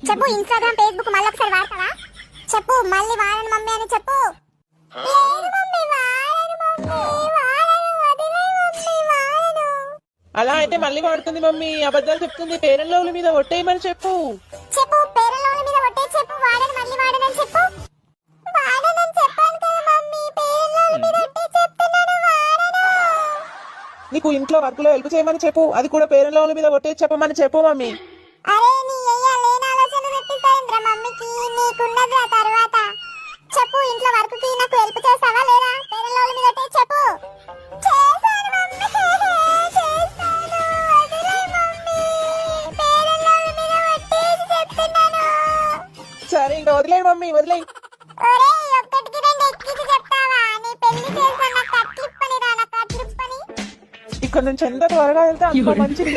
చెప్పు Instagram Facebook మళ్ళీ ఒకసారి వాడతావా? చెప్పు మళ్ళీ వాడను మమ్మీ అని చెప్పు. లేదు మమ్మీ వాడను మమ్మీ వాడను వదిలేయ్ మమ్మీ వాడను. అలా అయితే మళ్ళీ వాడుతుంది మమ్మీ, అబద్ధాలు చెప్తుంది. పేరెంట్ లవ్ల మీద ఒట్టేయమని చెప్పు. చెప్పు పేరెంట్ మీద ఒట్టే చెప్పు వాడను మళ్ళీ వాడనని చెప్పు. వాడనని చెప్పాను కదా మమ్మీ, పేరెంట్ మీద ఒట్టే చెప్తున్నాను వాడను. నీకు ఇంట్లో వర్క్ లో హెల్ప్ చేయమని చెప్పు, అది కూడా పేరెంట్ లవ్ల మీద ఒట్టేసి చెప్పమని చెప్పు మమ్మీ. అరే నీ లేని ఆలోచన తెప్పిస్తాయింద్ర మమ్మీకి, నీకున్నది ఆ తర్వాత. చెప్పు ఇంట్లో వర్క్ కి నాకు హెల్ప్ చేస్తావా లేదా? పేరెంట్ లవ్ల మీద ఒట్టే చెప్పు. చేస్తాను మమ్మీ చేస్తాను వదిలేయ్ మమ్మీ, పేరెంట్ లవ్ల మీద ఒట్టేసి చెప్తున్నాను. సరే ఇంకా వదిలేయి మమ్మీ, వదిలేయి. ఒరేయ్ ఒక్కటికి రెండు ఎక్కించి చెప్తావా? నీ పెళ్లి చేసిన కట్లిప్పని రా, నా కట్లిప్పని. ఇక్కడ నుంచి ఎంత త్వరగా వెళ్తే అంత మంచిది.